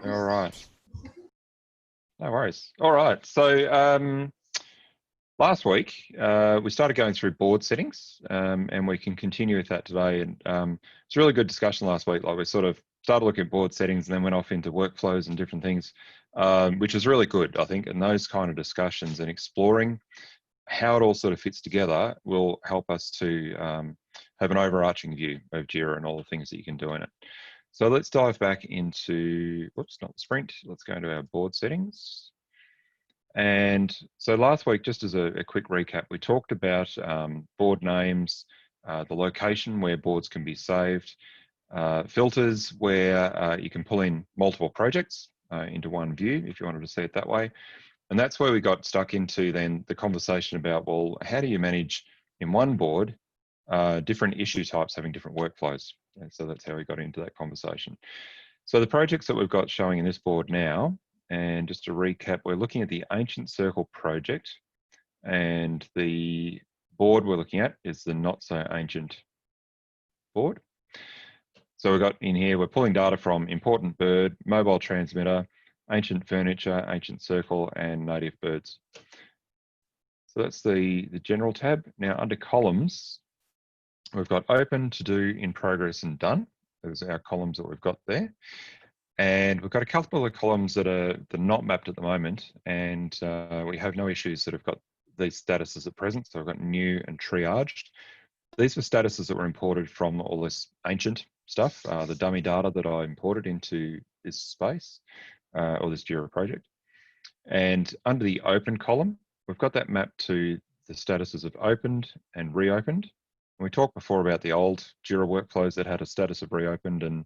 All right. No worries. All right. So last week we started going through board settings, and we can continue with that today. And it's a really good discussion last week. Like we sort of started looking at board settings and then went off into workflows and different things, which is really good, I think. And those kind of discussions and exploring how it all sort of fits together will help us to have an overarching view of Jira and all the things that you can do in it. So let's dive back into, whoops, not the sprint. Let's go into our board settings. And so last week, just as a quick recap, we talked about board names, the location where boards can be saved, filters where you can pull in multiple projects into one view if you wanted to see it that way. And that's where we got stuck into then the conversation about, well, how do you manage in one board different issue types having different workflows? And so that's how we got into that conversation. So the projects that we've got showing in this board now, and just to recap, we're looking at the Ancient Circle project, and the board we're looking at is the Not So Ancient board. So we've got in here, we're pulling data from Important Bird, Mobile Transmitter, Ancient Furniture, Ancient Circle, and Native Birds. So that's the general tab. Now under columns, we've got Open, To Do, In Progress, and Done. Those are our columns that we've got there. And we've got a couple of columns that are not mapped at the moment, and we have no issues that have got these statuses at present. So we've got New and Triaged. These were statuses that were imported from all this ancient stuff, the dummy data that I imported into this space, or this Jira project. And under the Open column, we've got that mapped to the statuses of opened and reopened. And we talked before about the old Jira workflows that had a status of reopened, and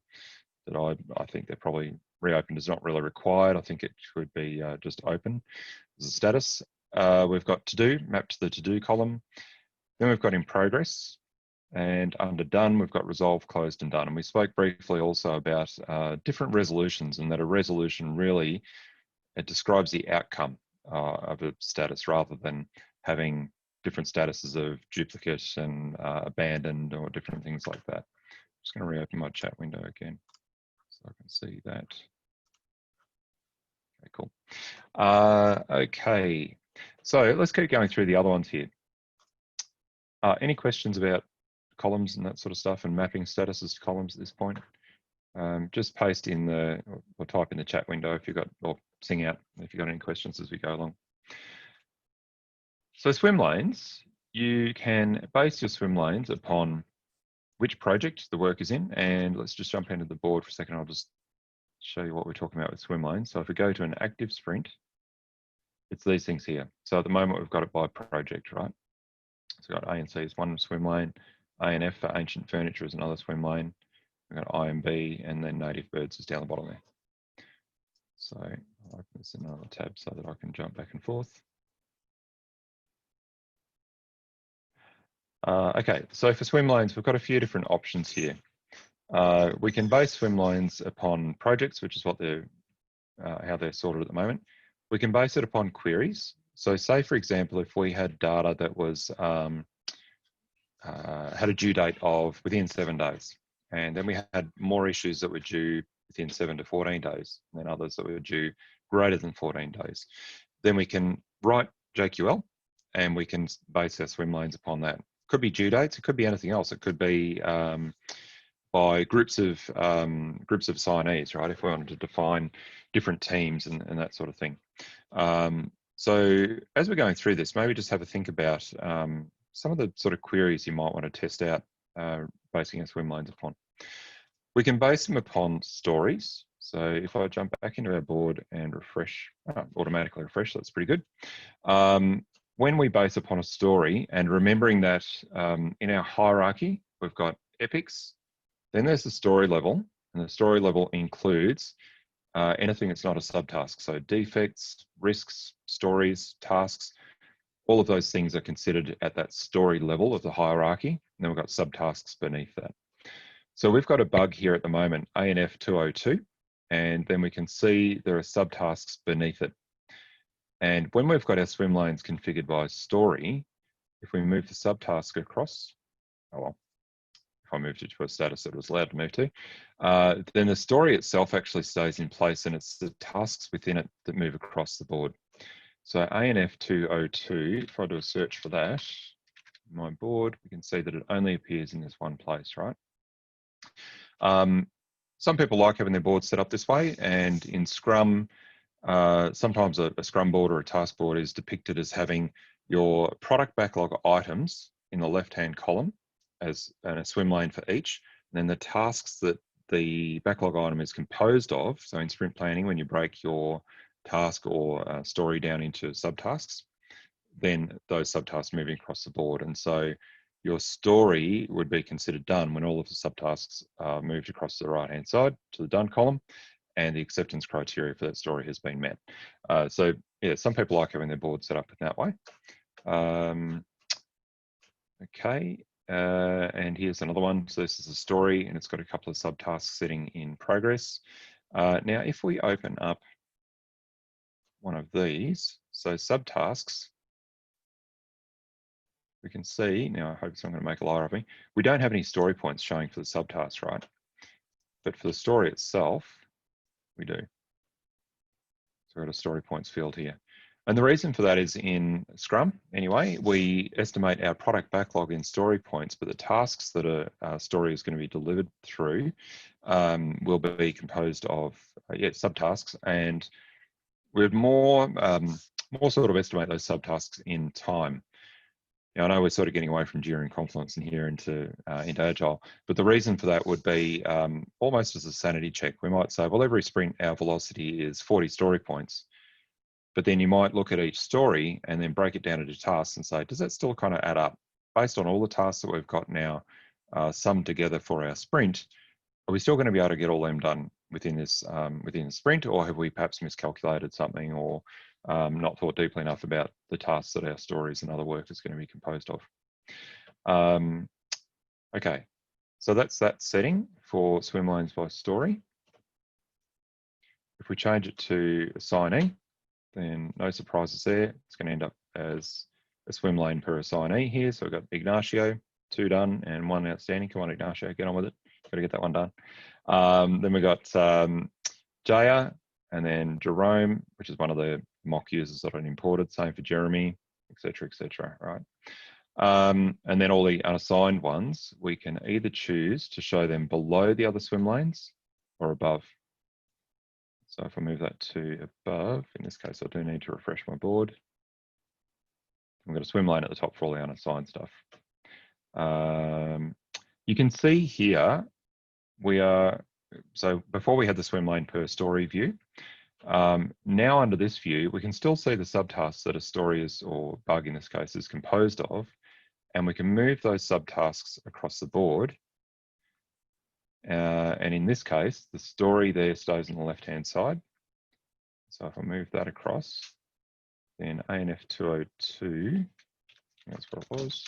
that I think they're probably reopened is not really required. I think it should be just open as a status. We've got To Do mapped to the To Do column. Then we've got In Progress, and under Done, we've got Resolved, Closed, and Done. And we spoke briefly also about different resolutions, and that a resolution really, it describes the outcome of a status rather than having different statuses of duplicate and abandoned or different things like that. I'm just going to reopen my chat window again so I can see that. Okay, cool. Okay, so let's keep going through the other ones here. Any questions about columns and that sort of stuff and mapping statuses to columns at this point? Just paste in the, or type in the chat window if you've got, or sing out if you've got any questions as we go along. So swim lanes, you can base your swim lanes upon which project the work is in. And let's just jump into the board for a second. I'll just show you what we're talking about with swim lanes. So if we go to an active sprint, it's these things here. So at the moment, we've got it by project, right? So we've got A and C is one swim lane, A and F for Ancient Furniture is another swim lane. We've got I and B, and then Native Birds is down the bottom there. So I'll open this in another tab so that I can jump back and forth. Okay, so for swim lanes, we've got a few different options here. We can base swim lanes upon projects, which is what they're, how they're sorted at the moment. We can base it upon queries. So say, for example, if we had data that was had a due date of within 7 days, and then we had more issues that were due within 7 to 14 days, and then others that were due greater than 14 days, then we can write JQL and we can base our swim lanes upon that. Could be due dates, it could be anything else. It could be by groups of signees, right? If we wanted to define different teams and that sort of thing. So as we're going through this, maybe just have a think about some of the sort of queries you might want to test out basing our swim lanes upon. We can base them upon stories. So if I jump back into our board and refresh, automatically refresh, that's pretty good. When we base upon a story, and remembering that in our hierarchy, we've got epics, then there's the story level, and the story level includes anything that's not a subtask. So defects, risks, stories, tasks, all of those things are considered at that story level of the hierarchy. And then we've got subtasks beneath that. So we've got a bug here at the moment, ANF 202, and then we can see there are subtasks beneath it. And when we've got our swim lanes configured by story, if we move the subtask across, oh well, if I moved it to a status that it was allowed to move to. Then the story itself actually stays in place, and it's the tasks within it that move across the board. So ANF202, if I do a search for that, my board, we can see that it only appears in this one place, right? Some people like having their board set up this way, and in Scrum, sometimes a Scrum board or a task board is depicted as having your product backlog items in the left-hand column as a swim lane for each, and then the tasks that the backlog item is composed of. So in sprint planning, when you break your task or story down into subtasks, then those subtasks moving across the board. And so your story would be considered done when all of the subtasks are moved across to the right-hand side to the done column, and the acceptance criteria for that story has been met. So yeah, some people like having their board set up in that way. Okay, and here's another one. So this is a story, and it's got a couple of subtasks sitting in progress. Now, if we open up one of these, so subtasks, we can see, now I hope it's not going to make a liar of me, we don't have any story points showing for the subtask, right? But for the story itself, we do. So we've got a story points field here. And the reason for that is in Scrum, anyway, we estimate our product backlog in story points, but the tasks that a story is going to be delivered through will be composed of subtasks, and we'd more sort of estimate those subtasks in time. Now, I know we're sort of getting away from Jira and Confluence and here into Agile, but the reason for that would be almost as a sanity check. We might say, well, every sprint, our velocity is 40 story points. But then you might look at each story and then break it down into tasks and say, does that still kind of add up? Based on all the tasks that we've got now summed together for our sprint, are we still going to be able to get all them done within this within the sprint, or have we perhaps miscalculated something, or not thought deeply enough about the tasks that our stories and other work is going to be composed of? Okay, so that's that setting for swim lanes by story. If we change it to assignee, then no surprises there. It's going to end up as a swim lane per assignee here. So we've got Ignacio, 2 done and 1 outstanding. Come on, Ignacio, get on with it. Got to get that one done. Then we got Jaya, and then Jerome, which is one of the mock users that I imported. Same for Jeremy, etc., right? And then all the unassigned ones, we can either choose to show them below the other swim lanes or above. So if I move that to above, in this case, I do need to refresh my board. I've got a swim lane at the top for all the unassigned stuff. You can see here, so before we had the swim lane per story view, now under this view, we can still see the subtasks that a story is, or bug in this case, is composed of, and we can move those subtasks across the board. And in this case, the story there stays on the left-hand side. So if I move that across, then ANF202, that's what it was.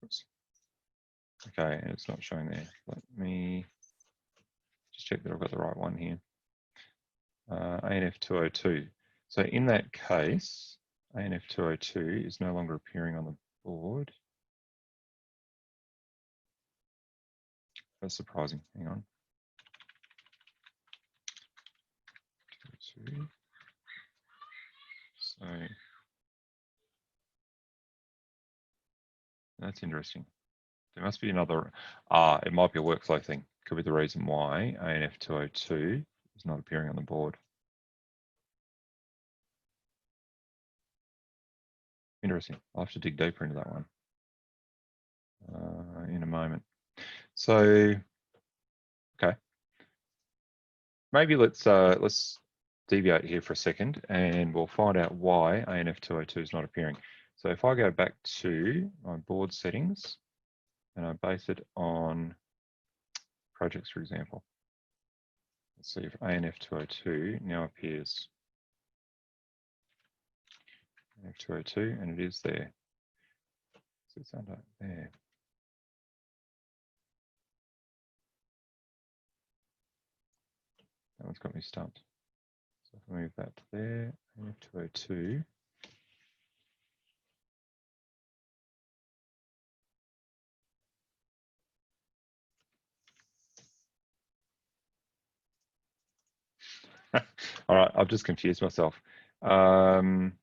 Oops. Okay, and it's not showing there. Let me just check that I've got the right one here. ANF202. So in that case, ANF202 is no longer appearing on the board. That's surprising. Hang on. 202. So that's interesting. There must be another, it might be a workflow thing. Could be the reason why ANF202 is not appearing on the board. Interesting. I'll have to dig deeper into that one in a moment. So, okay. Maybe let's deviate here for a second, and we'll find out why ANF202 is not appearing. So if I go back to my board settings and I base it on projects, for example, let's see if ANF202 now appears. ANF202, and it is there. So it's under there. That one's got me stumped. So if I move that to there, ANF202. All right, I've just confused myself. I'm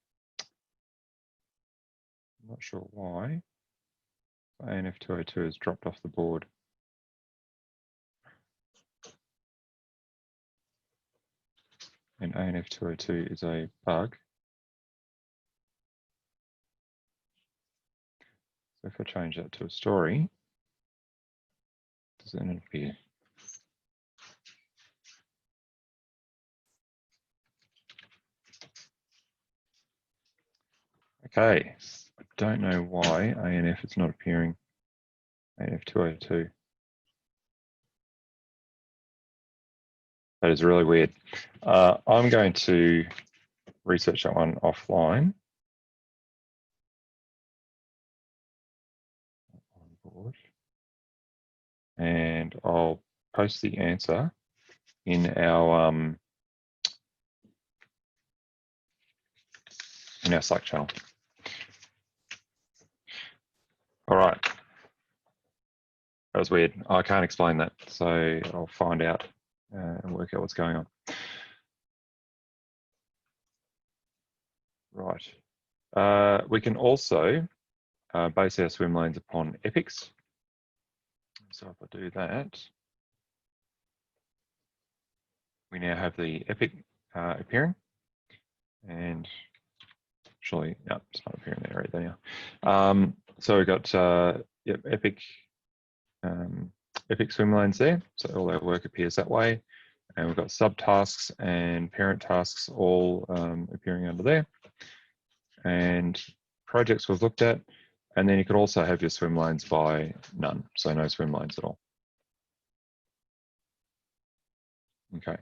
not sure why. ANF 202 has dropped off the board. And ANF 202 is a bug. So if I change that to a story, does it appear? Okay, I don't know why ANF is not appearing. ANF 202. That is really weird. I'm going to research that one offline. On board. And I'll post the answer in our Slack channel. All right. That was weird. I can't explain that, so I'll find out and work out what's going on. Right. We can also base our swim lanes upon epics. So if I do that, we now have the epic appearing, and actually, no, it's not appearing there either now. So we've got epic swim lanes there. So all our work appears that way. And we've got subtasks and parent tasks all appearing under there. And projects we've looked at. And then you could also have your swim lanes by none. So no swim lanes at all. Okay.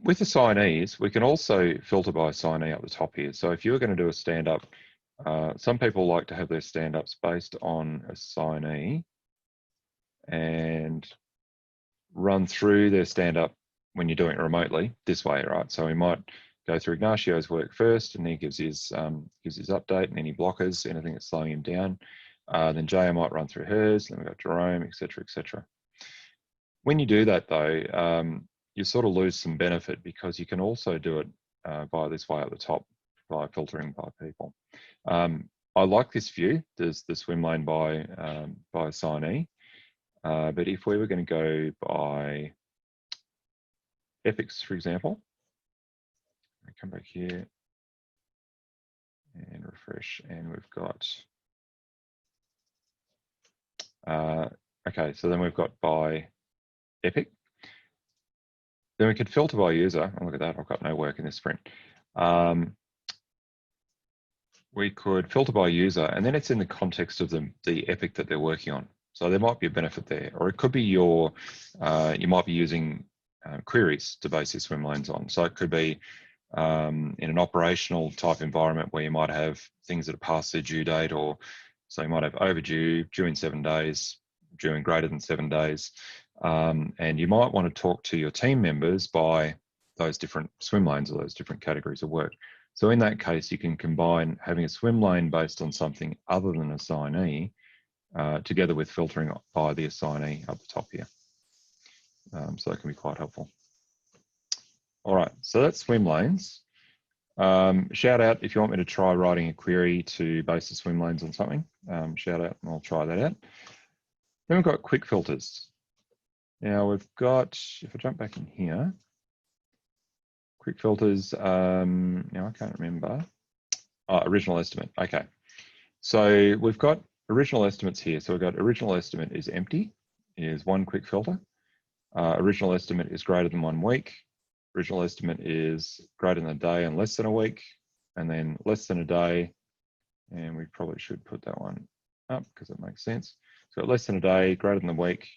With assignees, we can also filter by assignee up the top here. So if you're going to do a stand-up, some people like to have their stand-ups based on assignee and run through their stand-up when you're doing it remotely this way, right? So we might go through Ignacio's work first, and then he gives his update and any blockers, anything that's slowing him down. Then Jaya might run through hers, then we've got Jerome, etc., etc. When you do that though, you sort of lose some benefit because you can also do it via this way at the top by filtering by people. I like this view. There's the swim lane by assignee. But if we were going to go by epics, for example, I come back here and refresh, and we've got, okay, so then we've got by epic. Then we could filter by user. Oh, look at that, I've got no work in this sprint. We could filter by user, and then it's in the context of the epic that they're working on. So there might be a benefit there, or it could be you might be using queries to base your swim lanes on. So it could be in an operational type environment where you might have things that are past their due date, or so you might have overdue, due in 7 days, due in greater than 7 days. And you might want to talk to your team members by those different swim lanes or those different categories of work. So in that case, you can combine having a swim lane based on something other than assignee together with filtering by the assignee up the top here. So that can be quite helpful. All right, so that's swim lanes. Shout out if you want me to try writing a query to base the swim lanes on something. Shout out and I'll try that out. Then we've got quick filters. Now we've got, if I jump back in here, quick filters, now I can't remember. Oh, original estimate, okay. So we've got original estimates here. So we've got original estimate is empty, is one quick filter. Original estimate is greater than 1 week. Original estimate is greater than a day and less than a week, and then less than a day. And we probably should put that one up because it makes sense. So less than a day, greater than a week,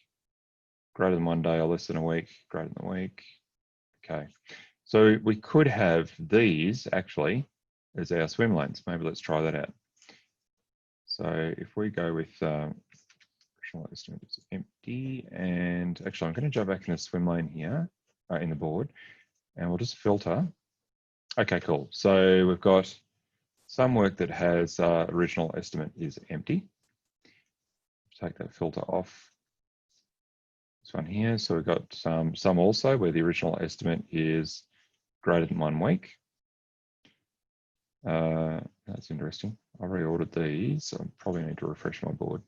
greater than 1 day or less than a week, greater than a week. Okay. So we could have these actually as our swim lanes. Maybe let's try that out. So if we go with original estimate is empty, and actually I'm going to jump back in the swim lane here in the board, and we'll just filter. Okay, cool. So we've got some work that has original estimate is empty. Take that filter off. This one here. So we've got some also where the original estimate is greater than 1 week. That's interesting. I reordered these, so I probably need to refresh my board.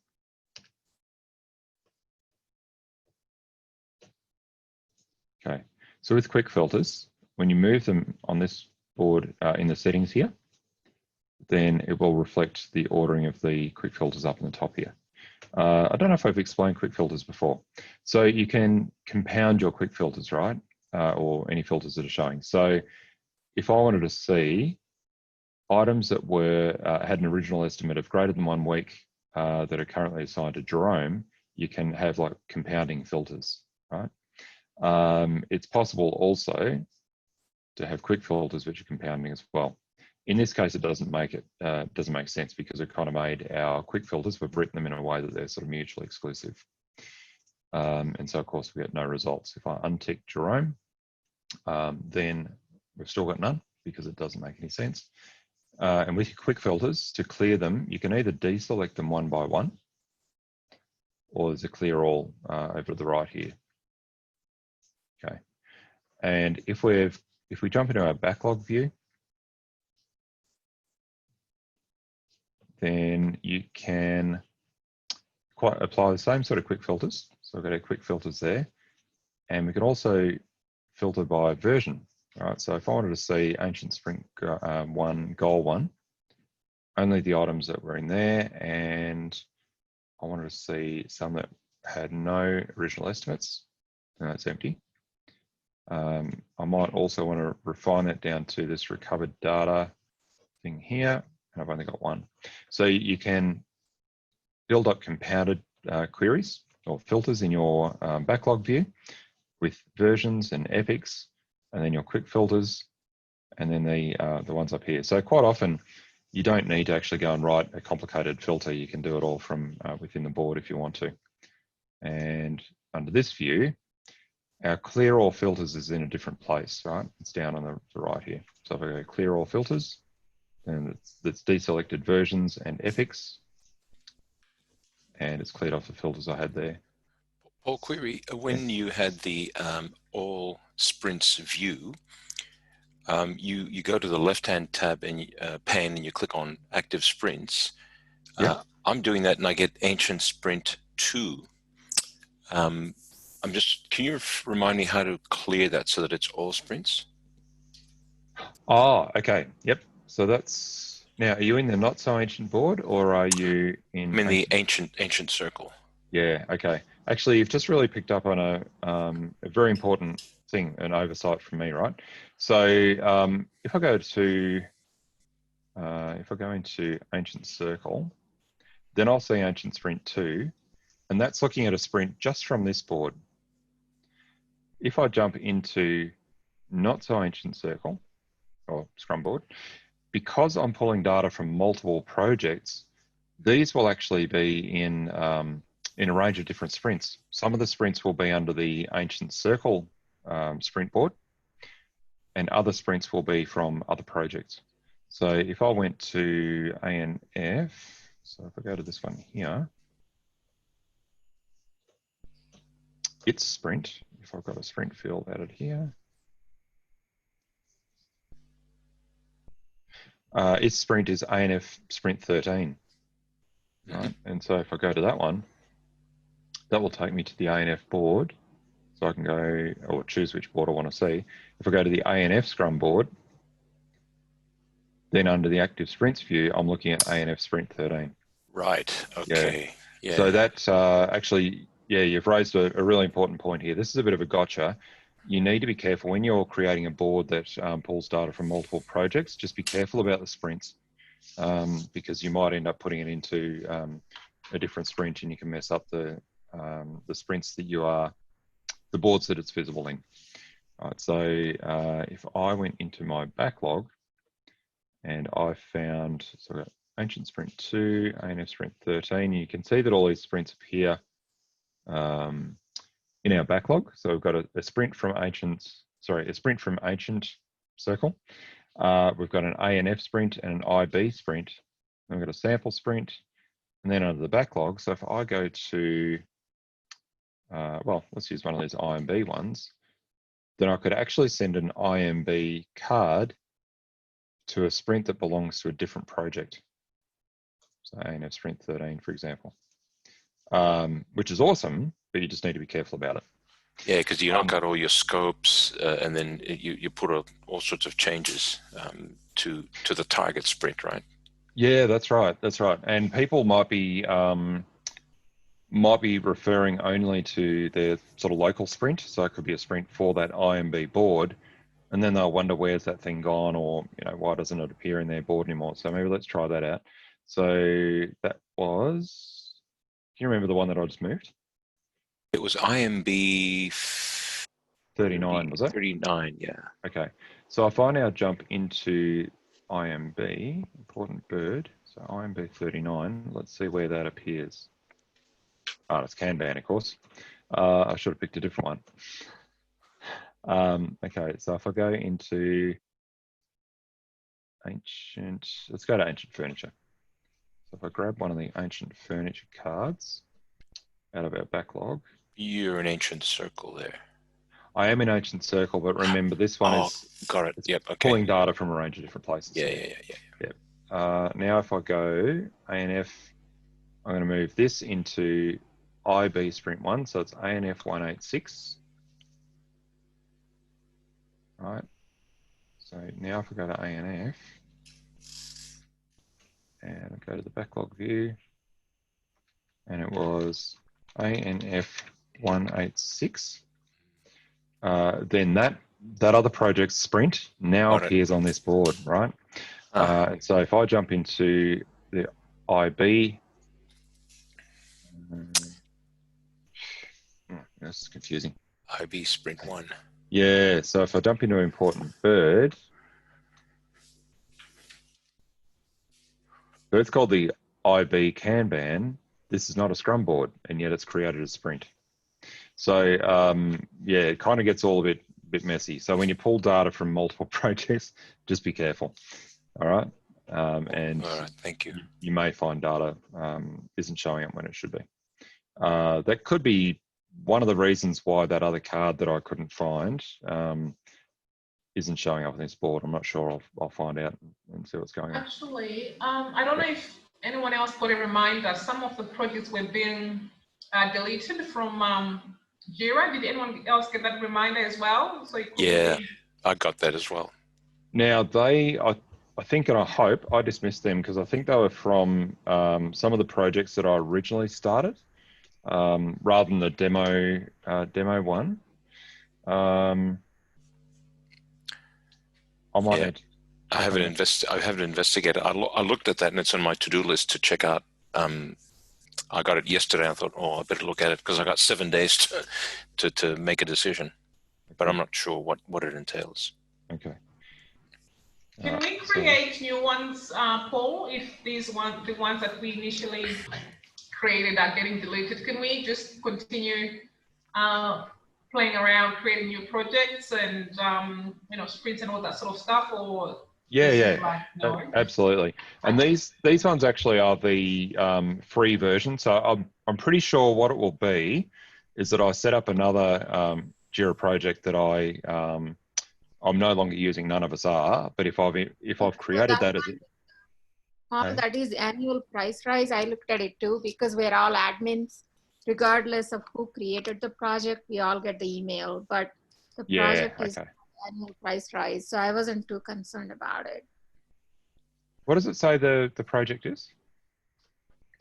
Okay, so with quick filters, when you move them on this board in the settings here, then it will reflect the ordering of the quick filters up in the top here. I don't know if I've explained quick filters before. So you can compound your quick filters, right? Or any filters that are showing. So if I wanted to see items that were had an original estimate of greater than 1 week that are currently assigned to Jerome, you can have like compounding filters, right? It's possible also to have quick filters which are compounding as well. In this case, it doesn't make sense because it kind of made our quick filters. We've written them in a way that they're sort of mutually exclusive. And so, of course, we get no results. If I untick Jerome, then we've still got none because it doesn't make any sense. And with your quick filters, to clear them, you can either deselect them one by one, or there's a clear all over to the right here. Okay. And if we jump into our backlog view, then you can apply the same sort of quick filters. So I've got our quick filters there. And we can also filter by version. All right, so if I wanted to see Ancient Sprint 1, Goal 1, only the items that were in there, and I wanted to see some that had no original estimates, then that's empty. I might also want to refine that down to this recovered data thing here, and I've only got one. So you can build up compounded queries or filters in your backlog view with versions and epics, and then your quick filters, and then the ones up here. So quite often, you don't need to actually go and write a complicated filter. You can do it all from within the board if you want to. And under this view, our clear all filters is in a different place, right? It's down on the right here. So if I go clear all filters, and it's deselected versions and epics, and it's cleared off the filters I had there. Paul, query, when you had the all sprints view, you go to the left-hand tab and pane and you click on active sprints. Yeah. I'm doing that and I get Ancient Sprint 2. Can you remind me how to clear that so that it's all sprints? Oh, okay. Yep. So that's, now, are you in the not so ancient board or are you in? I'm in the ancient circle. Yeah, okay. Actually, you've just really picked up on a very important thing, an oversight from me, right? So if I go into Ancient Circle, then I'll see Ancient Sprint 2, and that's looking at a sprint just from this board. If I jump into Not So Ancient Circle, or Scrum board, because I'm pulling data from multiple projects, these will actually be in a range of different sprints. Some of the sprints will be under the Ancient Circle sprint board, and other sprints will be from other projects. So if I went to ANF, so if I go to this one here, its sprint, if I've got a sprint field added here, its sprint is ANF sprint 13. Right? And so if I go to that one, that will take me to the ANF board. So I can go or choose which board I want to see. If I go to the ANF Scrum board, then under the active sprints view, I'm looking at ANF sprint 13. Right. Okay. Yeah. So that actually, yeah, you've raised a really important point here. This is a bit of a gotcha. You need to be careful when you're creating a board that pulls data from multiple projects. Just be careful about the sprints because you might end up putting it into a different sprint, and you can mess up the sprints that you are, the boards that it's visible in. All right, so if I went into my backlog and I found, so I've got Ancient Sprint 2, ANF Sprint 13, you can see that all these sprints appear in our backlog. So we've got a sprint from Ancient Circle. We've got an ANF sprint and an IB sprint. And we've got a sample sprint, and then under the backlog. So if I go to, well, let's use one of these IMB ones, then I could actually send an IMB card to a sprint that belongs to a different project. So ANF sprint 13, for example, which is awesome, but you just need to be careful about it. Yeah, because you knock out all your scopes, and then you put all sorts of changes to the target sprint, right? Yeah, that's right. That's right. And people might be referring only to their sort of local sprint. So it could be a sprint for that IMB board, and then they'll wonder where's that thing gone, or why doesn't it appear in their board anymore? So maybe let's try that out. So that was. Can you remember the one that I just moved? It was IMB 39, was it? 39, yeah. Okay. So if I now jump into IMB, important bird, so IMB 39, let's see where that appears. Oh, it's Kanban, of course. I should have picked a different one. Okay, so if I go into ancient, let's go to ancient furniture. So if I grab one of the ancient furniture cards out of our backlog. You're in ancient circle there. I am in ancient circle, but remember this one is got it. Yep. Okay. pulling data from a range of different places. Yeah. Now if I go ANF, I'm going to move this into IB sprint 1, so it's ANF 186. All right. So now if I go to ANF and I go to the backlog view, and it was ANF 186, then that other project's sprint now appears on this board, right? So if I jump into the IB, that's confusing. IB sprint 1. Yeah, so if I jump into important bird, so it's called the IB Kanban. This is not a Scrum board, and yet it's created a sprint. So yeah, it kind of gets all a bit messy. So when you pull data from multiple projects, just be careful. All right. And all right, thank you. You may find data isn't showing up when it should be. That could be one of the reasons why that other card that I couldn't find isn't showing up on this board. I'm not sure. I'll find out and see what's going on. Actually, I don't know if anyone else got a reminder. Some of the projects were being deleted from Jira. Did anyone else get that reminder as well? So yeah, I got that as well. Now I think and I hope I dismissed them because I think they were from some of the projects that I originally started, rather than the demo one. I haven't investigated. I looked at that and it's on my to-do list to check out. I got it yesterday. I thought, I better look at it because I got 7 days to make a decision, but I'm not sure what it entails. Okay. Can we create new ones, Paul? If the ones that we initially created are getting deleted, can we just continue playing around, creating new projects and sprints and all that sort of stuff? Or no? Absolutely. And these ones actually are the free version. So I'm pretty sure what it will be is that I set up another Jira project that I'm no longer using. None of us are, but if I've created that as that is annual price rise. I looked at it too because we're all admins, regardless of who created the project. We all get the email, but the project is annual price rise. So I wasn't too concerned about it. What does it say the project is?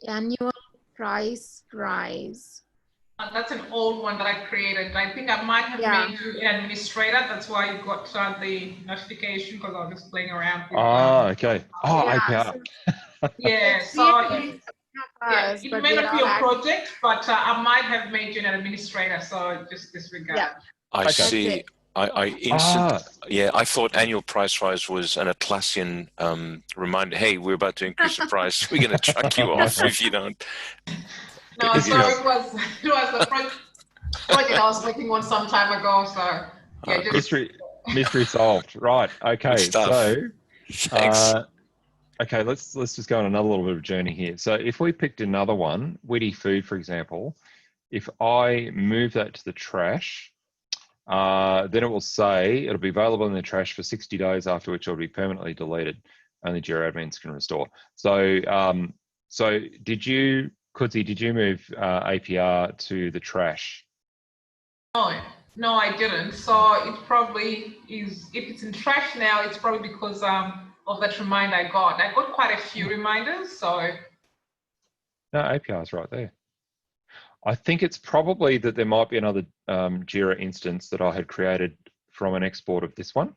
Annual price rise. That's an old one that I created. I think I might have made you an administrator. That's why you got the notification because I was just playing around with okay. API. Yeah, so it may not be a project, but I might have made you an administrator, so just disregard. Yeah. I see. I thought annual price rise was an Atlassian reminder. Hey, we're about to increase the price. We're going to chuck you off if you don't. No, so it was the project I was working on some time ago. So yeah, just mystery solved. Right. Okay. So thanks. Okay, let's just go on another little bit of a journey here. So if we picked another one, Witty Food, for example, if I move that to the trash, then it will say it'll be available in the trash for 60 days, after which it'll be permanently deleted. Only Jira admins can restore. So, so did you, Kudzi, did you move APR to the trash? No, I didn't. So it probably is, if it's in trash now, it's probably because of that reminder I got. I got quite a few reminders, so. No, APR is right there. I think it's probably that there might be another Jira instance that I had created from an export of this one.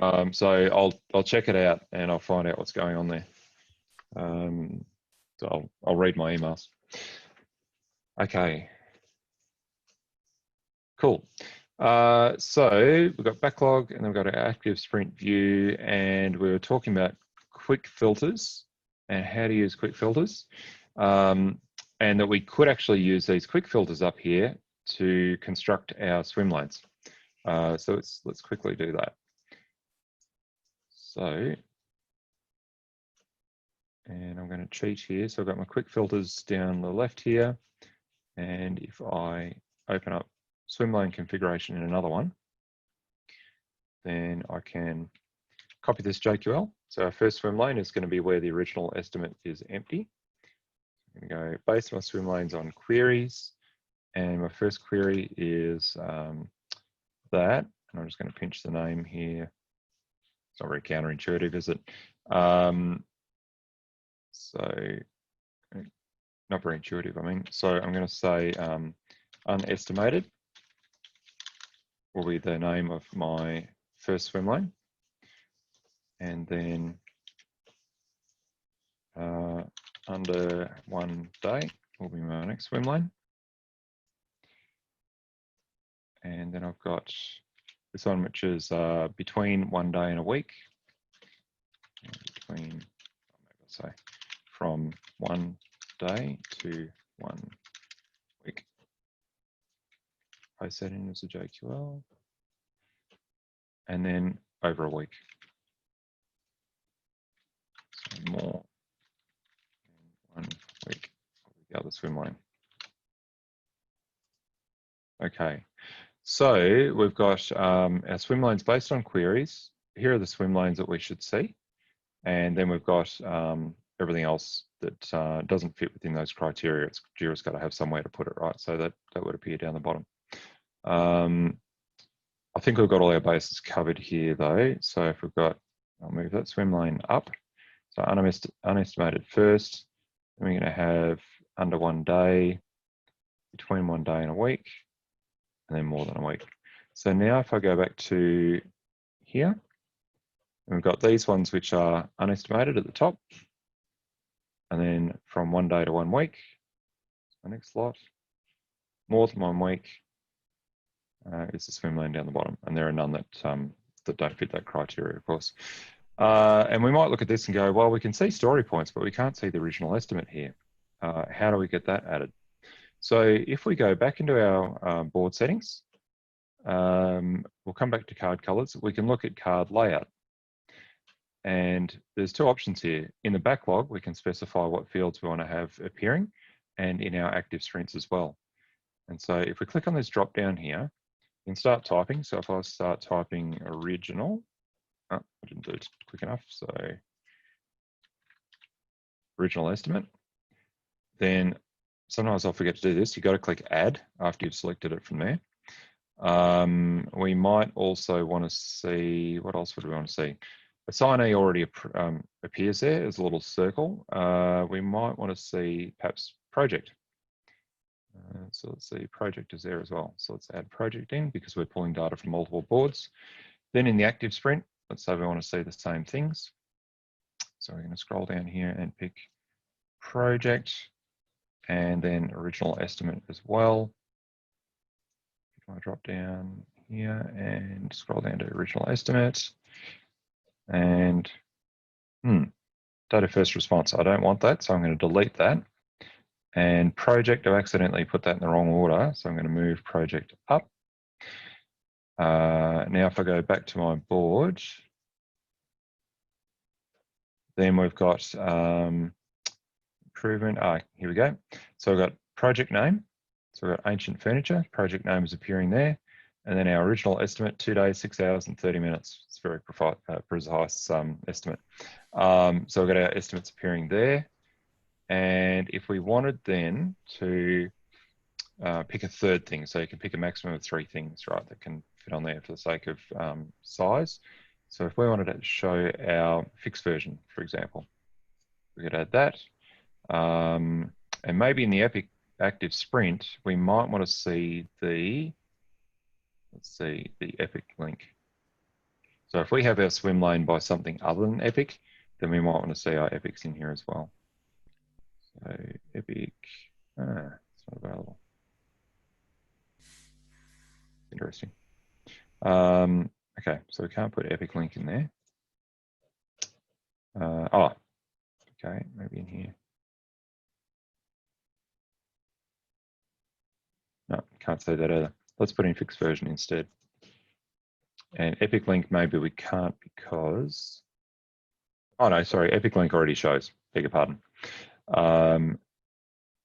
Okay. So I'll check it out and I'll find out what's going on there. So I'll read my emails. Okay. Cool. So we've got backlog and then we've got our active sprint view, and we were talking about quick filters and how to use quick filters. And that we could actually use these quick filters up here to construct our swim lanes. So let's quickly do that. So, and I'm going to cheat here. So I've got my quick filters down the left here. And if I open up swim lane configuration in another one, then I can copy this JQL. So our first swim lane is going to be where the original estimate is empty. I'm going to go base my swim lanes on queries, and my first query is that, and I'm just going to pinch the name here. It's not very counterintuitive, is it? So not very intuitive, I mean. So I'm going to say unestimated will be the name of my first swim lane, and then under 1 day will be my next swim lane. And then I've got this one, which is between 1 day and a week. Between, let's say, from 1 day to 1 week. Paste that in as a JQL. And then over a week. So more than 1 week of the other swim lane. Okay, so we've got our swim lanes based on queries. Here are the swim lanes that we should see. And then we've got everything else that doesn't fit within those criteria. Jira's got to have somewhere to put it, right? So that would appear down the bottom. I think we've got all our bases covered here though. So if we've got, I'll move that swim lane up. So unestimated first, then we're going to have under 1 day, between 1 day and a week, and then more than a week. So now if I go back to here, and we've got these ones which are unestimated at the top, and then from 1 day to 1 week, the next lot, more than 1 week is the swim lane down the bottom, and there are none that that don't fit that criteria, of course. And we might look at this and go, well, we can see story points, but we can't see the original estimate here. How do we get that added? So if we go back into our board settings, we'll come back to card colors. We can look at card layout. And there's 2 options here. In the backlog, we can specify what fields we want to have appearing, and in our active sprints as well. And so if we click on this drop down here, you can start typing. So if I start typing original, I didn't do it quick enough. So original estimate, then sometimes I'll forget to do this. You've got to click add after you've selected it from there. We might also want to see, what else would we want to see? Assignee already appears there as a little circle. We might want to see perhaps project. So let's see, project is there as well. So let's add project in because we're pulling data from multiple boards. Then in the active sprint, let's say we want to see the same things. So we're going to scroll down here and pick project and then original estimate as well. If I drop down here and scroll down to original estimate and data first response, I don't want that, so I'm going to delete that. And project, I accidentally put that in the wrong order, so I'm going to move project up. Now if I go back to my board, then we've got improvement. Here we go. So we've got project name. So we've got ancient furniture. Project name is appearing there. And then our original estimate, 2 days, 6 hours and 30 minutes. It's a very precise estimate. So we've got our estimates appearing there. And if we wanted then to pick a third thing, so you can pick a maximum of 3 things, right, that can fit on there for the sake of size. So if we wanted to show our fixed version, for example, we could add that. And maybe in the Epic active sprint, we might want to see the, let's see, the Epic link. So if we have our swim lane by something other than Epic, then we might want to see our epics in here as well. So Epic, it's not available. Interesting. Okay, so we can't put Epic link in there. Okay, maybe in here. No, can't say that either. Let's put in fixed version instead. And Epic link, maybe we can't because, oh no, sorry, Epic link already shows, beg your pardon.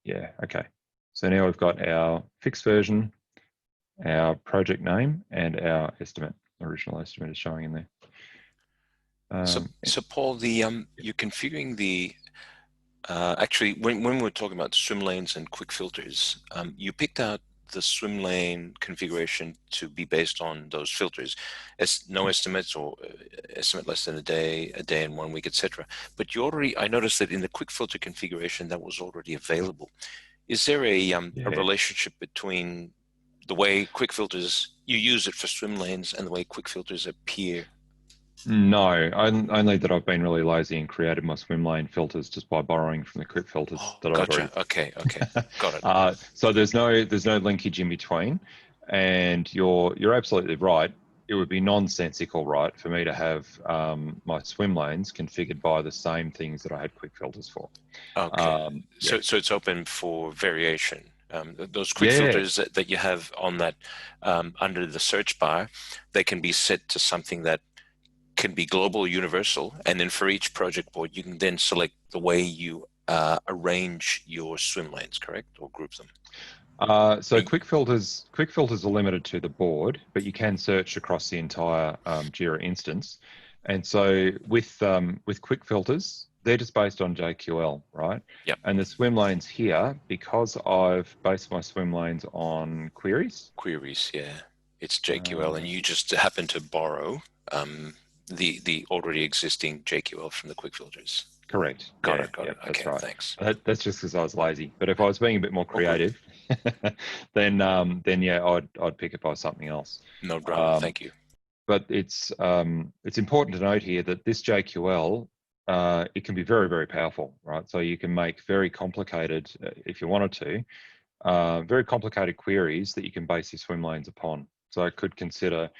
Yeah, okay. So now we've got our fixed version, our project name, and our estimate. Original estimate is showing in there. So Paul, the you're configuring the actually when we were talking about swim lanes and quick filters, you picked out the swim lane configuration to be based on those filters, as no estimates or estimate less than a day and 1 week, etc. But you already, I noticed that in the quick filter configuration that was already available. Is there a relationship between the way quick filters, you use it for swim lanes, and the way quick filters appear? No, only that I've been really lazy and created my swim lane filters just by borrowing from the quick filters that I've already. Okay, got it. So there's no linkage in between, and you're absolutely right. It would be nonsensical, right, for me to have my swim lanes configured by the same things that I had quick filters for. Okay, so it's open for variation. Those quick filters that you have on that under the search bar, they can be set to something that can be global, universal, and then for each project board, you can then select the way you arrange your swim lanes, correct, or group them. So quick filters are limited to the board, but you can search across the entire Jira instance. And so with quick filters, they're just based on JQL, right? Yep. And the swim lanes here, because I've based my swim lanes on queries. Queries, yeah, it's JQL, and you just happen to borrow the already existing JQL from the quick filters. Correct. Got it. That's Okay, right. Thanks. That's just because I was lazy. But if I was being a bit more creative, then yeah, I'd pick it by something else. No drama. Thank you. But it's important to note here that this JQL, it can be very, very powerful, right? So you can make very complicated, if you wanted to, very complicated queries that you can base your swim lanes upon. So I could consider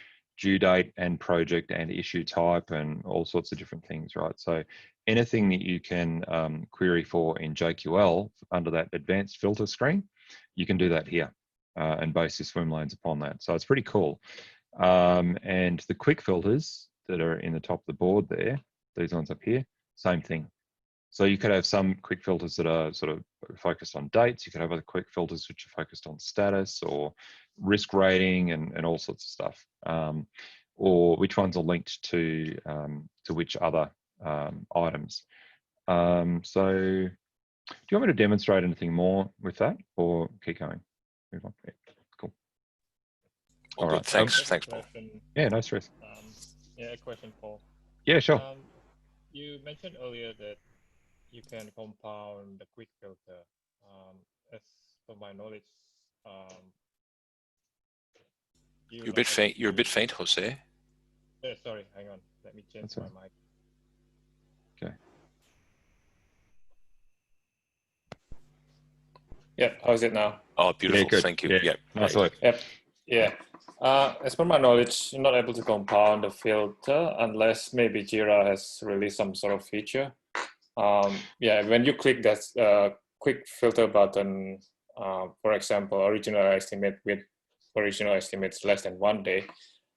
due date and project and issue type and all sorts of different things, right? So anything that you can query for in JQL under that advanced filter screen, you can do that here and base your swim lanes upon that. So it's pretty cool. And the quick filters that are in the top of the board there, these ones up here, same thing. So you could have some quick filters that are sort of focused on dates. You could have other quick filters which are focused on status or risk rating and all sorts of stuff, or which ones are linked to which other items. So do you want me to demonstrate anything more with that, or keep going? Move on. Yeah, cool. All right. Thanks, Paul. Yeah, no stress. Yeah, a question, Paul. Yeah, sure. You mentioned earlier that you can compound the quick filter. As per my knowledge, you're a bit faint. You're a bit faint, Jose. Sorry, hang on. Let me change my mic. Okay. Yeah, how's it now? Oh, beautiful. Yeah, good. Thank you. Yeah, nice work. Yep. Yeah. As per my knowledge, you're not able to compound the filter unless maybe Jira has released some sort of feature. Yeah, when you click that quick filter button, for example, original estimate with original estimates less than 1 day,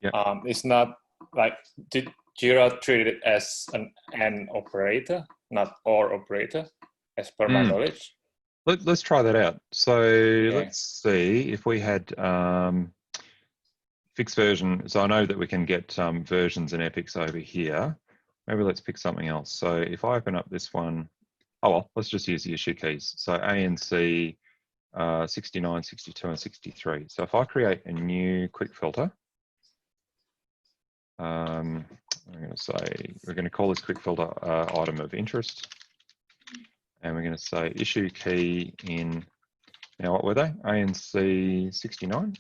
it's not like, did Jira treat it as an AND operator, not OR operator, as per my knowledge? Let's try that out. So let's see if we had fixed version. So I know that we can get versions and epics over here. Maybe let's pick something else. So if I open up this one, oh well, let's just use the issue keys. So ANC 69, 62, and 63. So if I create a new quick filter, I'm going to say, we're going to call this quick filter item of interest. And we're going to say issue key in, now what were they? ANC 69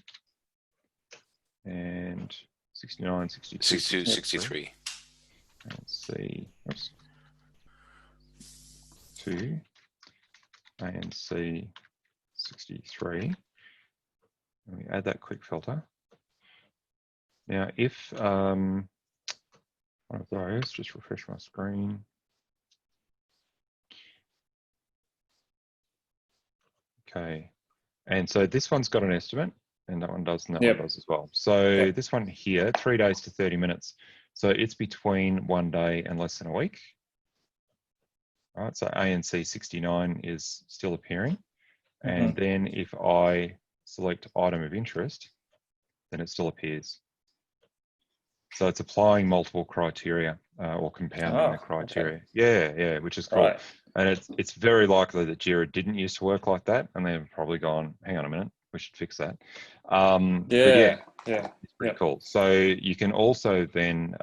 and 69, 62, 62, 63. Let's see, oops. 2 ANC 63. And we add that quick filter. Now, if one of those, just refresh my screen. Okay, and so this one's got an estimate, and that one does, and that one does as well. So this one here, 3 days to 30 minutes. So it's between 1 day and less than a week. All right, so ANC 69 is still appearing. And then if I select item of interest, then it still appears. So it's applying multiple criteria or compounding the criteria. Okay. Yeah, which is cool. Right. And it's very likely that Jira didn't used to work like that, and they've probably gone, hang on a minute, we should fix that. It's pretty cool. So you can also then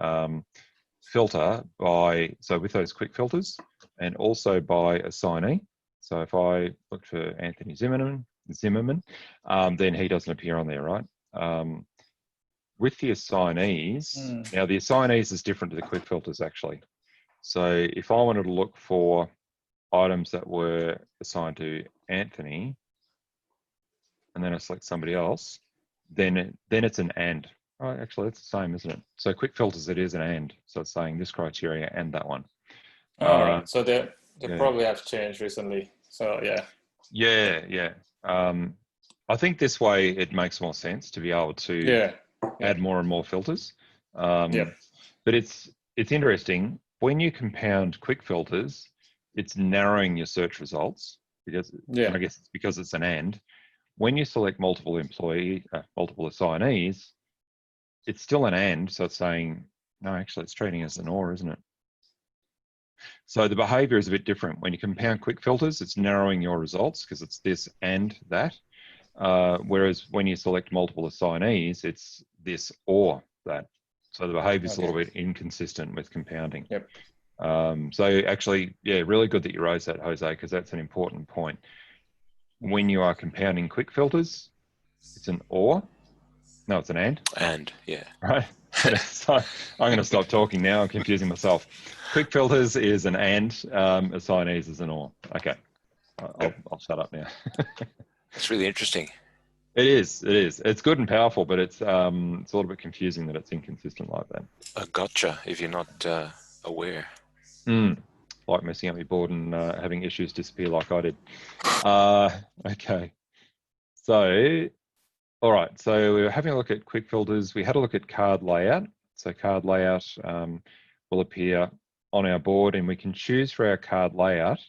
filter by, so with those quick filters, and also by assignee. So if I look for Anthony Zimmerman, then he doesn't appear on there, right? With the assignees, now the assignees is different to the quick filters actually. So if I wanted to look for items that were assigned to Anthony, and then I select somebody else, then it's an and. Oh, actually, it's the same, isn't it? So quick filters, it is an and. So it's saying this criteria and that one. All right. So they probably have changed recently. So yeah. I think this way it makes more sense to be able to add more and more filters. But it's interesting when you compound quick filters, it's narrowing your search results because I guess it's because it's an and. When you select multiple assignees, it's still an and, so it's saying no. Actually, it's treating it as an or, isn't it? So the behavior is a bit different. When you compound quick filters, it's narrowing your results because it's this and that. Whereas when you select multiple assignees, it's this or that. So the behavior is a little bit inconsistent with compounding. So actually, really good that you raised that, Jose, because that's an important point. When you are compounding quick filters, it's an or. No, it's an and. And, yeah. Right? So I'm going to stop talking now. I'm confusing myself. Quick filters is an and, assignees is an or. Okay, I'll shut up now. It's really interesting. It is. It's good and powerful, but it's a little bit confusing that it's inconsistent like that. A gotcha if you're not aware. Like messing up your board and having issues disappear like I did. Okay. So, all right. So we were having a look at quick filters. We had a look at card layout. So card layout will appear on our board, and we can choose for our card layout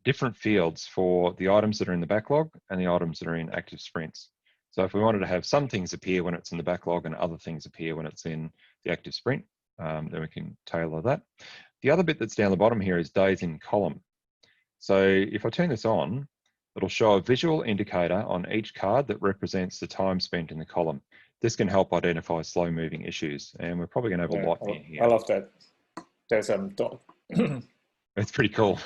different fields for the items that are in the backlog and the items that are in active sprints. So if we wanted to have some things appear when it's in the backlog and other things appear when it's in the active sprint, then we can tailor that. The other bit that's down the bottom here is days in column. So if I turn this on, it'll show a visual indicator on each card that represents the time spent in the column. This can help identify slow moving issues, and we're probably going to have a lot near here. I love that. There's a dot. It's pretty cool.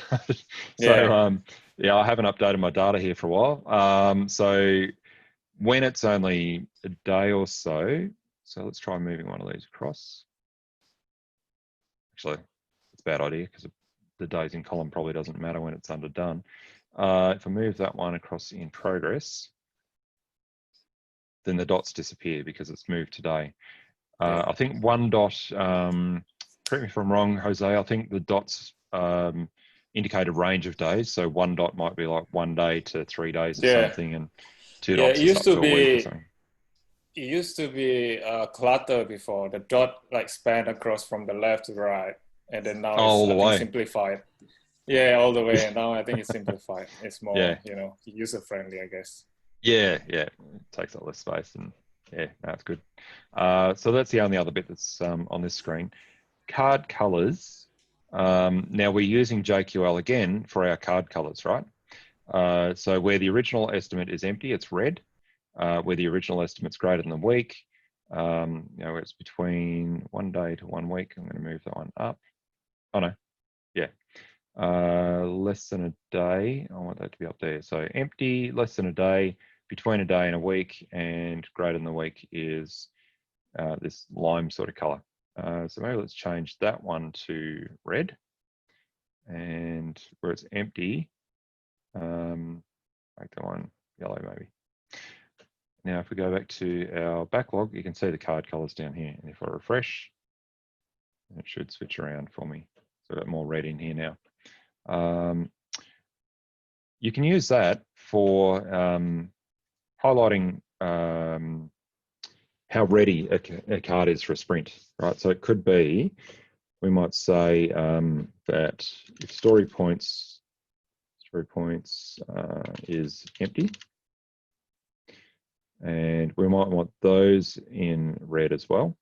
So I haven't updated my data here for a while. So when it's only a day or so let's try moving one of these across. Actually, it's a bad idea because the days in column probably doesn't matter when it's underdone. If I move that one across in progress, then the dots disappear because it's moved today. I think one dot, correct me if I'm wrong, Jose, I think the dots indicate a range of days. So one dot might be like 1 day to 3 days or something, and two dots is up to a week or something. It used to be clutter before. The dot like span across from the left to the right, and then now it's simplified. Yeah, all the way. And now I think it's simplified. It's more, user friendly, I guess. Yeah, it takes up less space and Yeah, that's good. So that's the only other bit that's on this screen. Card colors. Now we're using JQL again for our card colors, right? So where the original estimate is empty, it's red. Where the original estimate's greater than the week, it's between 1 day to 1 week. I'm going to move that one up. Oh no, yeah. Less than a day. I want that to be up there. So empty, less than a day, between a day and a week, and greater than the week is this lime sort of color. So maybe let's change that one to red, and where it's empty, make that one yellow maybe. Now, if we go back to our backlog, you can see the card colors down here. And if I refresh, it should switch around for me. So I've got more red in here now. You can use that for highlighting how ready a card is for a sprint, right? So it could be, we might say that if story points is empty, and we might want those in red as well,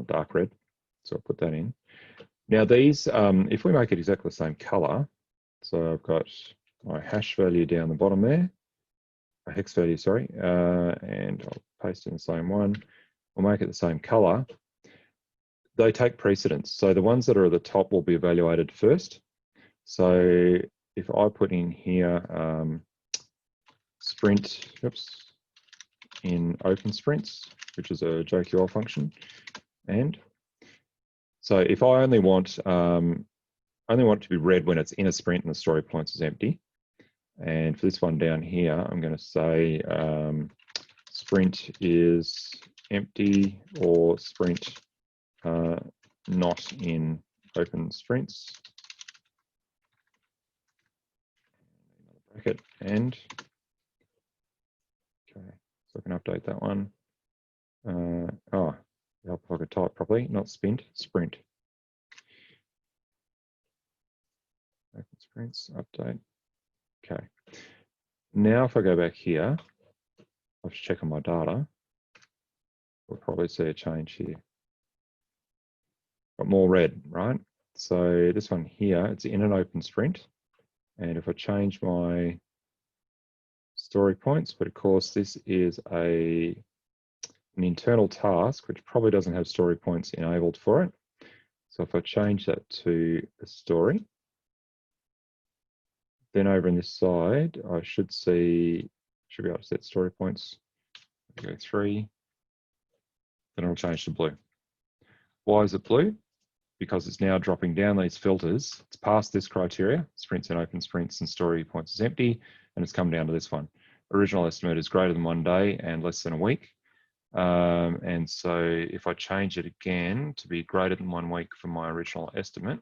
dark red. So I'll put that in. Now these, if we make it exactly the same color, so I've got my hash value down the bottom there, a hex value, sorry, and I'll paste in the same one. We'll make it the same color. They take precedence. So the ones that are at the top will be evaluated first. So if I put in here, sprint, in open sprints, which is a JQL function, and so if I only want it to be red when it's in a sprint and the story points is empty, and for this one down here, I'm going to say sprint is empty or sprint not in open sprints. Bracket and. Okay, so I can update that one. Oh, I'll plug a type properly, not sprint. Open sprints, update. Okay. Now if I go back here, I'll just check on my data. We'll probably see a change here. Got more red, right? So this one here, it's in an open sprint. And if I change my story points, but of course this is an internal task which probably doesn't have story points enabled for it. So if I change that to a story, then over on this side, I should be able to set story points. Go 3, then it'll change to blue. Why is it blue? Because it's now dropping down these filters. It's past this criteria, sprints and open sprints and story points is empty, and it's come down to this one. Original estimate is greater than 1 day and less than a week. And so if I change it again to be greater than 1 week from my original estimate,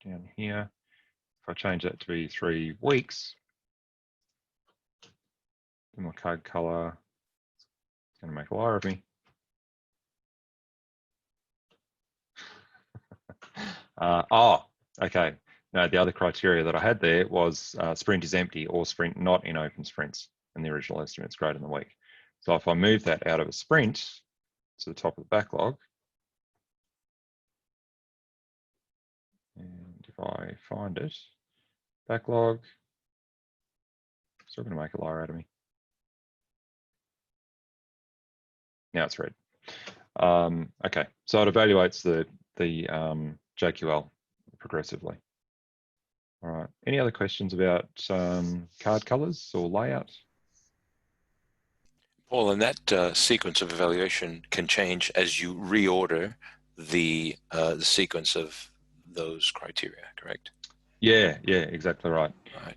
down here, if I change that to be 3 weeks, then my card color is going to make a liar of me. Okay. No, the other criteria that I had there was sprint is empty or sprint not in open sprints, and the original estimate is greater than a week. So if I move that out of a sprint to the top of the backlog, and if I find it, backlog, still going to make a liar out of me. Now it's red. Okay, so it evaluates the JQL progressively. All right. Any other questions about card colors or layout? Paul, and that sequence of evaluation can change as you reorder the sequence of those criteria, correct? Yeah, exactly right. Right.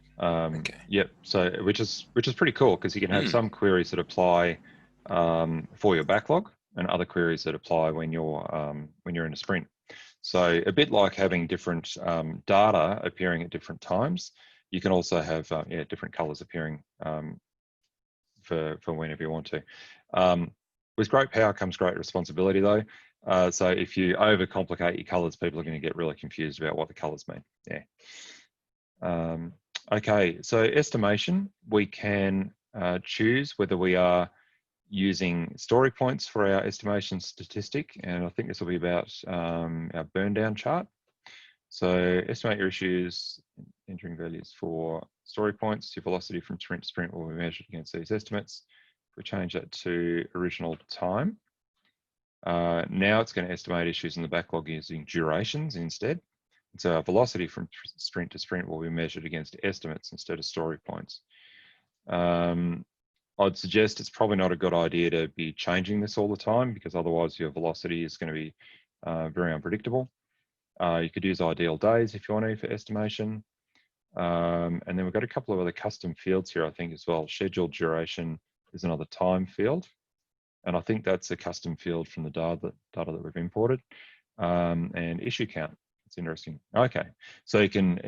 Okay. Yep. So which is pretty cool because you can have some queries that apply for your backlog and other queries that apply when you're in a sprint. So a bit like having different data appearing at different times, you can also have different colors appearing for whenever you want to. With great power comes great responsibility though. So if you overcomplicate your colors, people are going to get really confused about what the colors mean. Yeah. Okay, so estimation, we can choose whether we are using story points for our estimation statistic, and I think this will be about our burn down chart. So estimate your issues, entering values for story points. Your velocity from sprint to sprint will be measured against these estimates. If we change that to original time, now it's going to estimate issues in the backlog using durations instead. And so our velocity from sprint to sprint will be measured against estimates instead of story points. I'd suggest it's probably not a good idea to be changing this all the time, because otherwise your velocity is going to be very unpredictable. You could use ideal days if you want to for estimation. And then we've got a couple of other custom fields here, I think, as well. Scheduled duration is another time field. And I think that's a custom field from the data that we've imported. And issue count, it's interesting. Okay, so you can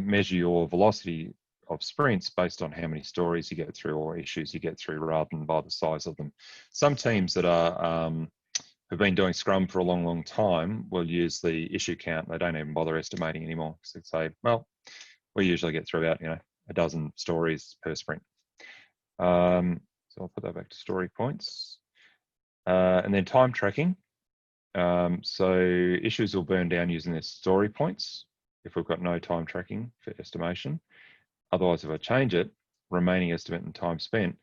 measure your velocity of sprints based on how many stories you get through or issues you get through, rather than by the size of them. Some teams that are have been doing Scrum for a long, long time will use the issue count. They don't even bother estimating anymore. So they say, well, we usually get through about a dozen stories per sprint. So I'll put that back to story points. And then time tracking. So issues will burn down using their story points if we've got no time tracking for estimation. Otherwise, if I change it, remaining estimate and time spent,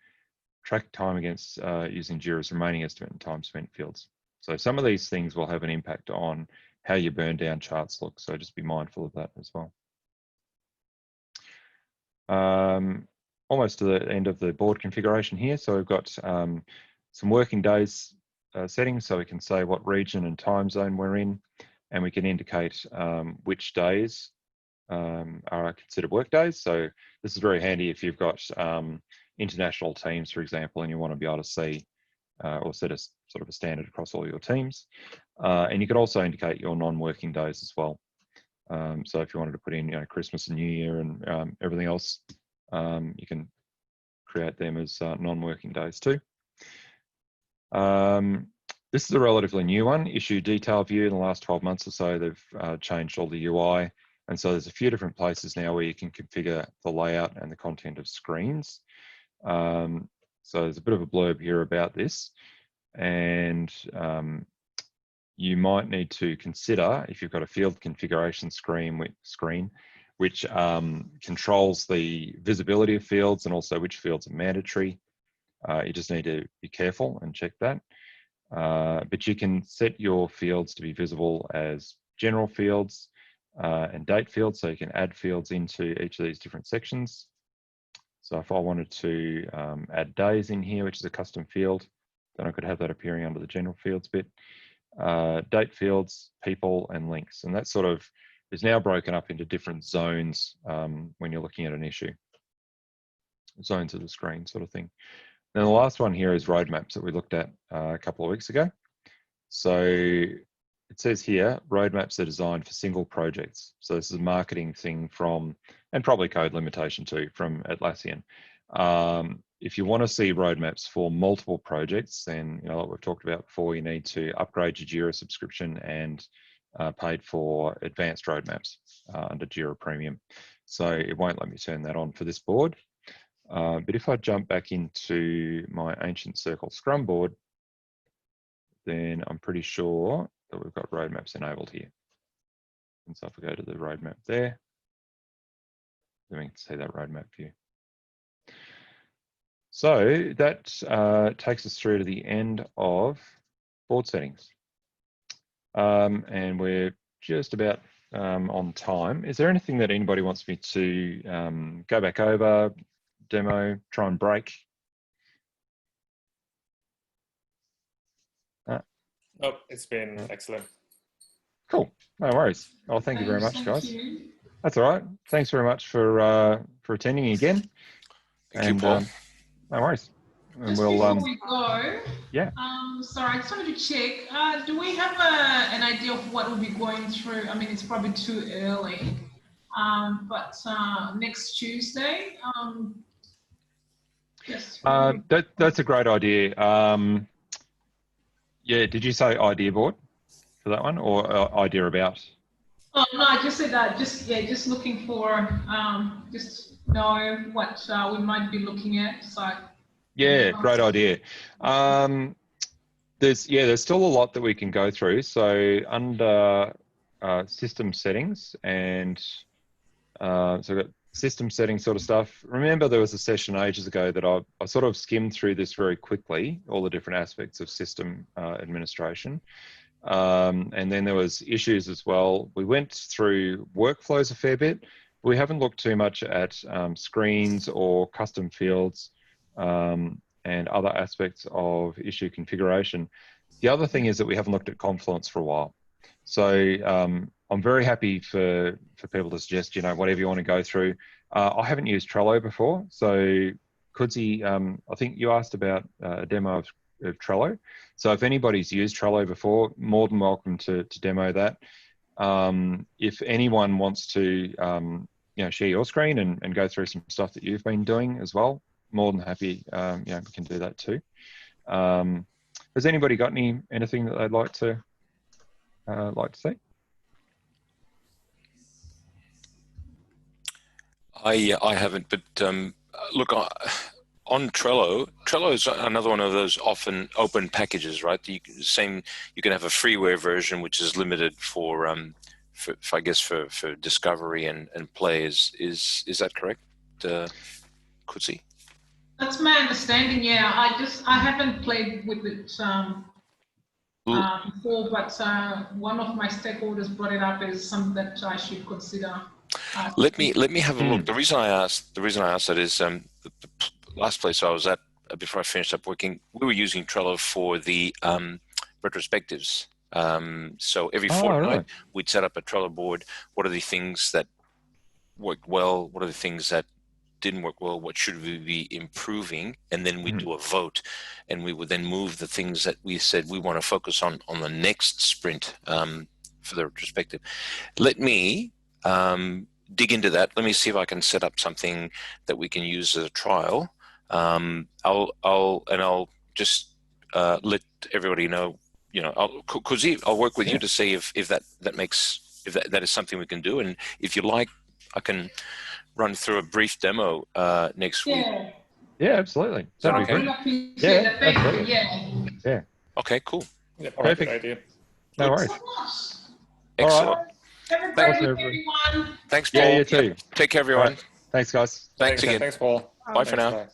track time against using Jira's remaining estimate and time spent fields. So some of these things will have an impact on how your burn down charts look. So just be mindful of that as well. Almost to the end of the board configuration here. So we've got some working days settings, so we can say what region and time zone we're in, and we can indicate which days are considered work days. So this is very handy if you've got international teams, for example, and you want to be able to see or set a sort of a standard across all your teams. And you could also indicate your non-working days as well. So if you wanted to put in, Christmas and New Year and everything else, you can create them as non-working days too. This is a relatively new one, issue detail view. In the last 12 months or so, they've changed all the UI. And so there's a few different places now where you can configure the layout and the content of screens. So there's a bit of a blurb here about this. And you might need to consider, if you've got a field configuration screen which controls the visibility of fields and also which fields are mandatory. You just need to be careful and check that. But you can set your fields to be visible as general fields and date fields, so you can add fields into each of these different sections. So if I wanted to add days in here, which is a custom field, then I could have that appearing under the general fields bit. Date fields, people, and links. And that sort of is now broken up into different zones when you're looking at an issue. Zones of the screen sort of thing. Then the last one here is roadmaps that we looked at a couple of weeks ago. So it says here, roadmaps are designed for single projects. So this is a marketing thing from, and probably code limitation too, from Atlassian. If you want to see roadmaps for multiple projects, then, like we've talked about before, you need to upgrade your Jira subscription and paid for advanced roadmaps under Jira Premium. So it won't let me turn that on for this board. But if I jump back into my Ancient Circle Scrum board, then I'm pretty sure that we've got roadmaps enabled here. And so if I go to the roadmap there, then we can see that roadmap view. So that takes us through to the end of board settings. And we're just about on time. Is there anything that anybody wants me to go back over, demo, try and break? Nope, it's been excellent. Cool, no worries. Well, thank you very much, guys. That's all right. Thanks very much for attending again. Thank you, Paul. No worries. And Just we'll, before we go, yeah. Sorry, I just wanted to check. Do we have an idea of what we'll be going through? I mean, it's probably too early, but next Tuesday. Yes. That's a great idea. Yeah, did you say idea board for that one, or idea about? Oh no, I just said that. Just looking for just know what we might be looking at. So Yeah, great idea. There's still a lot that we can go through. So under system settings and so we've got system settings sort of stuff. Remember there was a session ages ago that I sort of skimmed through this very quickly, all the different aspects of system administration. And then there was issues as well. We went through workflows a fair bit. We haven't looked too much at screens or custom fields and other aspects of issue configuration. The other thing is that we haven't looked at Confluence for a while. So I'm very happy for people to suggest, whatever you want to go through. I haven't used Trello before. So Kudzi, I think you asked about a demo of Trello. So if anybody's used Trello before, more than welcome to demo that. If anyone wants to share your screen and go through some stuff that you've been doing as well, more than happy, we can do that too. Has anybody got anything that they'd like to see? I haven't, but look, on Trello is another one of those often open packages, right? You can have a freeware version which is limited for I guess for discovery and play. Is that correct, Kutsi? that's my understanding. Yeah, I haven't played with it before, but one of my stakeholders brought it up as something that I should consider. Let me have a look. The reason I asked that is the last place I was at before I finished up working, we were using Trello for the retrospectives. So every fortnight we'd set up a Trello board. What are the things that worked well? What are the things that didn't work well? What should we be improving? And then we do a vote, and we would then move the things that we said we want to focus on the next sprint for the retrospective. Let me dig into that. Let me see if I can set up something that we can use as a trial. I'll just let everybody know. I'll work with you to see if that is something we can do, and if you like, I can run through a brief demo next week. Yeah, absolutely. That'd be great. Yeah, absolutely. Yeah. Okay, cool. Yeah, perfect idea. No worries. Excellent. All right. Have a great week, everyone. Thanks, Paul. Yeah, you too. Take care, everyone. Right. Thanks, guys. Thanks again. Thanks, Paul. Bye for now. Bye.